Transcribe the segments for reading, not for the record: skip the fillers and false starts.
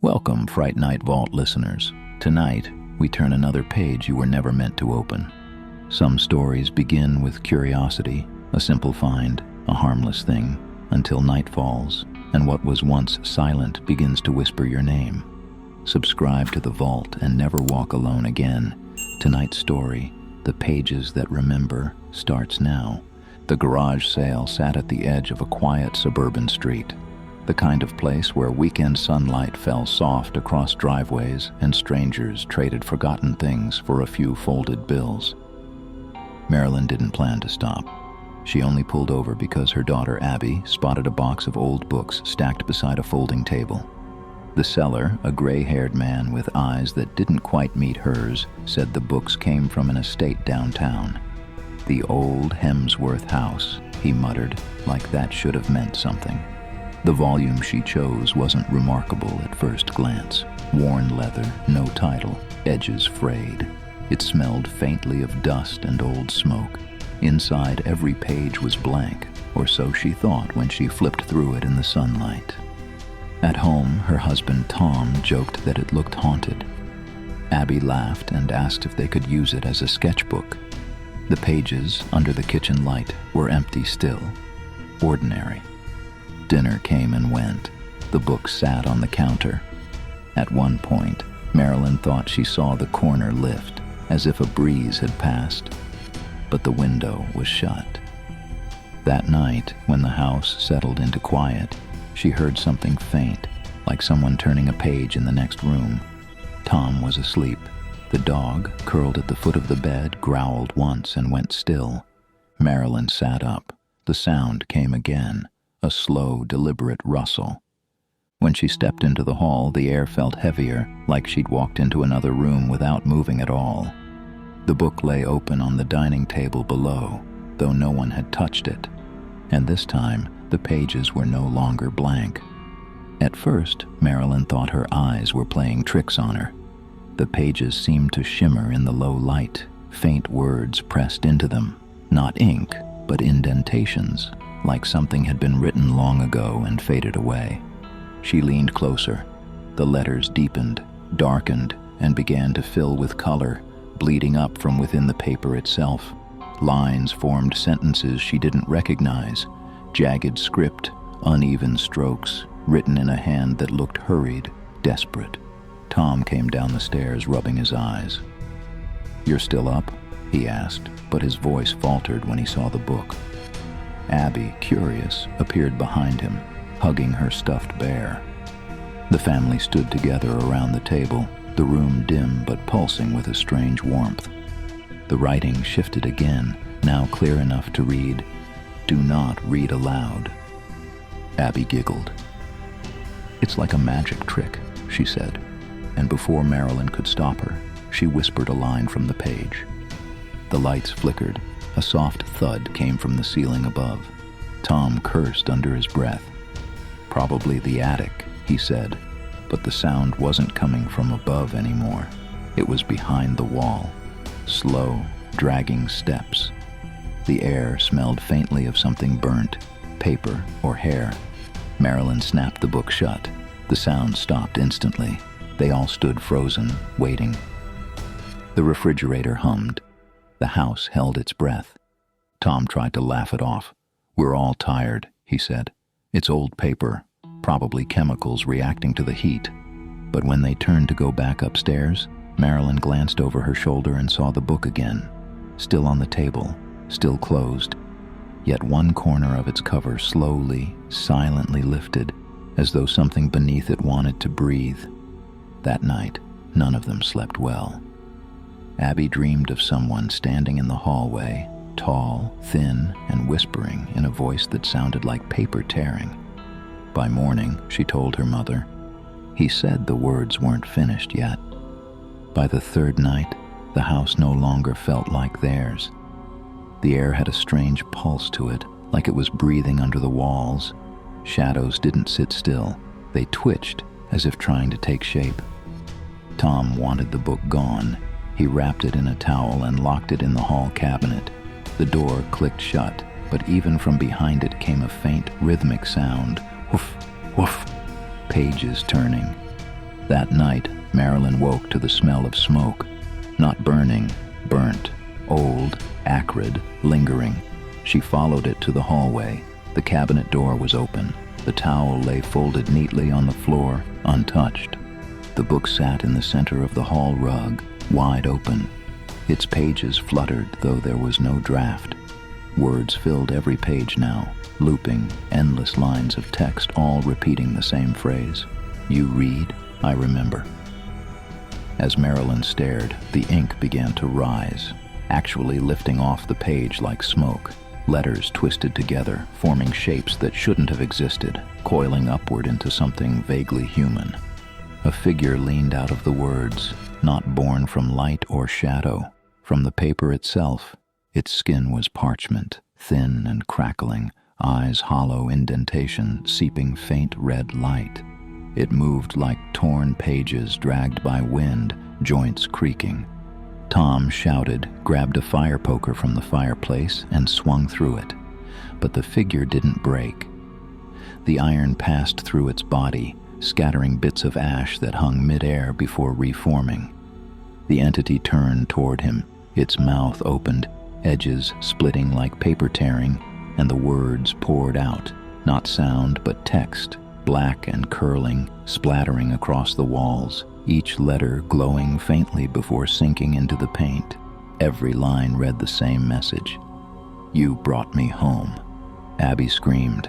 Welcome, Fright Night Vault listeners. Tonight, we turn another page you were never meant to open. Some stories begin with curiosity, a simple find, a harmless thing, until night falls, and what was once silent begins to whisper your name. Subscribe to the vault and never walk alone again. Tonight's story, The Pages That Remember, starts now. The garage sale sat at the edge of a quiet suburban street. The kind of place where weekend sunlight fell soft across driveways and strangers traded forgotten things for a few folded bills. Marilyn didn't plan to stop. She only pulled over because her daughter Abby spotted a box of old books stacked beside a folding table. The seller, a gray-haired man with eyes that didn't quite meet hers, said the books came from an estate downtown. "The old Hemsworth house," he muttered, like that should have meant something. The volume she chose wasn't remarkable at first glance. Worn leather, no title, edges frayed. It smelled faintly of dust and old smoke. Inside, every page was blank, or so she thought when she flipped through it in the sunlight. At home, her husband Tom joked that it looked haunted. Abby laughed and asked if they could use it as a sketchbook. The pages, under the kitchen light, were empty still. Ordinary. Dinner came and went. The book sat on the counter. At one point, Marilyn thought she saw the corner lift, as if a breeze had passed. But the window was shut. That night, when the house settled into quiet, she heard something faint, like someone turning a page in the next room. Tom was asleep. The dog, curled at the foot of the bed, growled once and went still. Marilyn sat up. The sound came again. A slow, deliberate rustle. When she stepped into the hall, the air felt heavier, like she'd walked into another room without moving at all. The book lay open on the dining table below, though no one had touched it. And this time, the pages were no longer blank. At first, Marilyn thought her eyes were playing tricks on her. The pages seemed to shimmer in the low light, faint words pressed into them, not ink, but indentations, like something had been written long ago and faded away. She leaned closer. The letters deepened, darkened, and began to fill with color, bleeding up from within the paper itself. Lines formed sentences she didn't recognize, jagged script, uneven strokes, written in a hand that looked hurried, desperate. Tom came down the stairs, rubbing his eyes. "You're still up?" he asked, but his voice faltered when he saw the book. Abby, curious, appeared behind him, hugging her stuffed bear. The family stood together around the table, the room dim but pulsing with a strange warmth. The writing shifted again, now clear enough to read, "Do not read aloud." Abby giggled. "It's like a magic trick," she said, and before Marilyn could stop her, she whispered a line from the page. The lights flickered. A soft thud came from the ceiling above. Tom cursed under his breath. "Probably the attic," he said, but the sound wasn't coming from above anymore. It was behind the wall. Slow, dragging steps. The air smelled faintly of something burnt, paper or hair. Marilyn snapped the book shut. The sound stopped instantly. They all stood frozen, waiting. The refrigerator hummed. The house held its breath. Tom tried to laugh it off. "We're all tired," he said. "It's old paper, probably chemicals reacting to the heat." But when they turned to go back upstairs, Marilyn glanced over her shoulder and saw the book again, still on the table, still closed. Yet one corner of its cover slowly, silently lifted, as though something beneath it wanted to breathe. That night, none of them slept well. Abby dreamed of someone standing in the hallway, tall, thin, and whispering in a voice that sounded like paper tearing. By morning, she told her mother, he said the words weren't finished yet. By the third night, the house no longer felt like theirs. The air had a strange pulse to it, like it was breathing under the walls. Shadows didn't sit still. They twitched, as if trying to take shape. Tom wanted the book gone. He wrapped it in a towel and locked it in the hall cabinet. The door clicked shut, but even from behind it came a faint, rhythmic sound. Woof, woof. Pages turning. That night, Marilyn woke to the smell of smoke. Not burning, burnt, old, acrid, lingering. She followed it to the hallway. The cabinet door was open. The towel lay folded neatly on the floor, untouched. The book sat in the center of the hall rug, wide open. Its pages fluttered, though there was no draft. Words filled every page now, looping, endless lines of text, all repeating the same phrase. "You read, I remember." As Marilyn stared, the ink began to rise, actually lifting off the page like smoke. Letters twisted together, forming shapes that shouldn't have existed, coiling upward into something vaguely human. A figure leaned out of the words, not born from light or shadow, from the paper itself. Its skin was parchment, thin and crackling, eyes hollow indentation, seeping faint red light. It moved like torn pages dragged by wind, joints creaking. Tom shouted, grabbed a fire poker from the fireplace, and swung through it. But the figure didn't break. The iron passed through its body, scattering bits of ash that hung midair before reforming. The entity turned toward him, its mouth opened, edges splitting like paper tearing, and the words poured out, not sound but text, black and curling, splattering across the walls, each letter glowing faintly before sinking into the paint. Every line read the same message. "You brought me home." Abby screamed.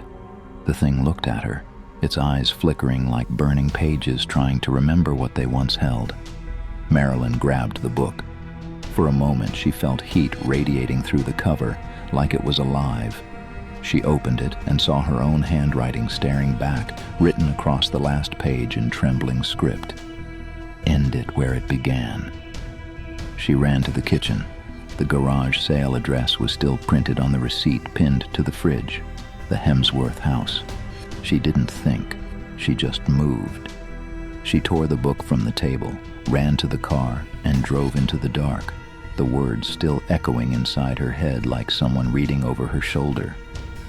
The thing looked at her, its eyes flickering like burning pages trying to remember what they once held. Marilyn grabbed the book. For a moment she felt heat radiating through the cover, like it was alive. She opened it and saw her own handwriting staring back, written across the last page in trembling script. "End it where it began." She ran to the kitchen. The garage sale address was still printed on the receipt pinned to the fridge. The Hemsworth house. She didn't think. She just moved. She tore the book from the table, ran to the car, and drove into the dark, the words still echoing inside her head like someone reading over her shoulder.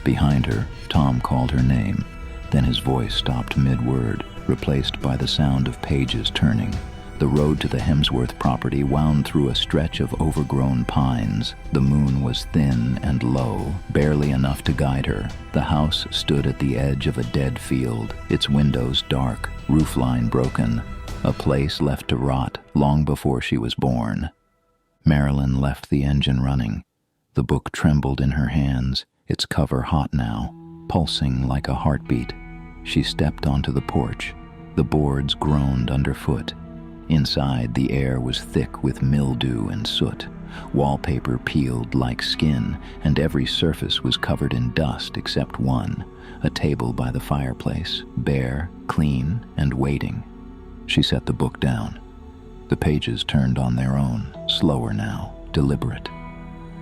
Behind her, Tom called her name. Then his voice stopped mid-word, replaced by the sound of pages turning. The road to the Hemsworth property wound through a stretch of overgrown pines. The moon was thin and low, barely enough to guide her. The house stood at the edge of a dead field, its windows dark, roofline broken, a place left to rot long before she was born. Marilyn left the engine running. The book trembled in her hands, its cover hot now, pulsing like a heartbeat. She stepped onto the porch. The boards groaned underfoot. Inside, the air was thick with mildew and soot. Wallpaper peeled like skin, and every surface was covered in dust except one, a table by the fireplace, bare, clean, and waiting. She set the book down. The pages turned on their own, slower now, deliberate.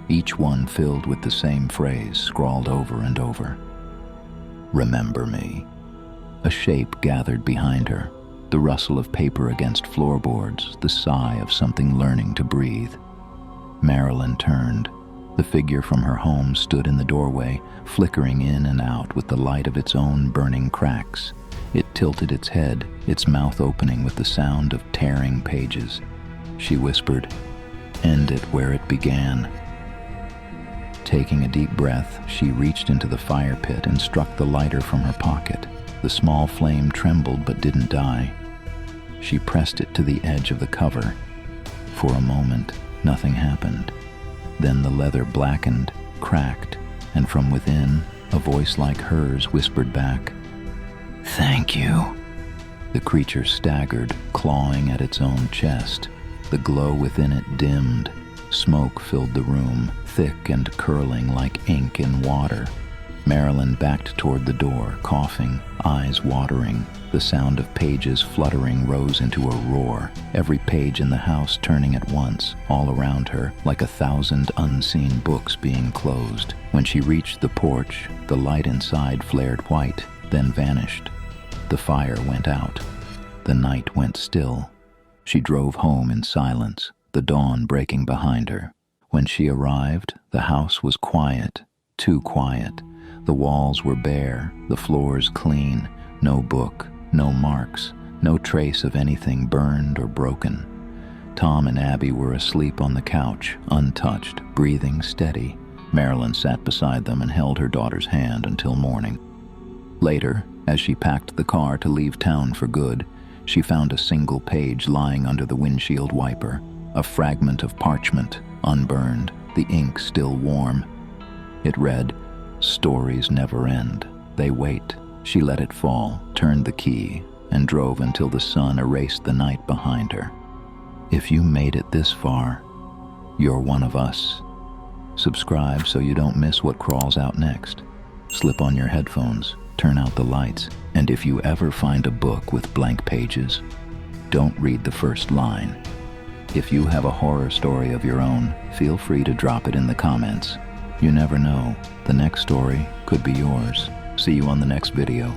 Each one filled with the same phrase scrawled over and over. "Remember me." A shape gathered behind her, the rustle of paper against floorboards, the sigh of something learning to breathe. Marilyn turned. The figure from her home stood in the doorway, flickering in and out with the light of its own burning cracks. It tilted its head, its mouth opening with the sound of tearing pages. She whispered, "End it where it began." Taking a deep breath, she reached into the fire pit and struck the lighter from her pocket. The small flame trembled but didn't die. She pressed it to the edge of the cover. For a moment, nothing happened. Then the leather blackened, cracked, and from within, a voice like hers whispered back, "Thank you." The creature staggered, clawing at its own chest. The glow within it dimmed. Smoke filled the room, thick and curling like ink in water. Marilyn backed toward the door, coughing, eyes watering. The sound of pages fluttering rose into a roar, every page in the house turning at once, all around her, like 1,000 unseen books being closed. When she reached the porch, the light inside flared white, then vanished. The fire went out. The night went still. She drove home in silence, the dawn breaking behind her. When she arrived, the house was quiet, too quiet. The walls were bare, the floors clean, no book, no marks, No trace of anything burned or broken. Tom and Abby were asleep on the couch, untouched, breathing steady. Marilyn sat beside them and held her daughter's hand until morning. Later, as she packed the car to leave town for good, she found a single page lying under the windshield wiper, a fragment of parchment, unburned, the ink still warm. It read, "Stories never end. They wait." She let it fall, turned the key, and drove until the sun erased the night behind her. If you made it this far, you're one of us. Subscribe so you don't miss what crawls out next. Slip on your headphones, turn out the lights, and if you ever find a book with blank pages, don't read the first line. If you have a horror story of your own, feel free to drop it in the comments. You never know, the next story could be yours. See you on the next video.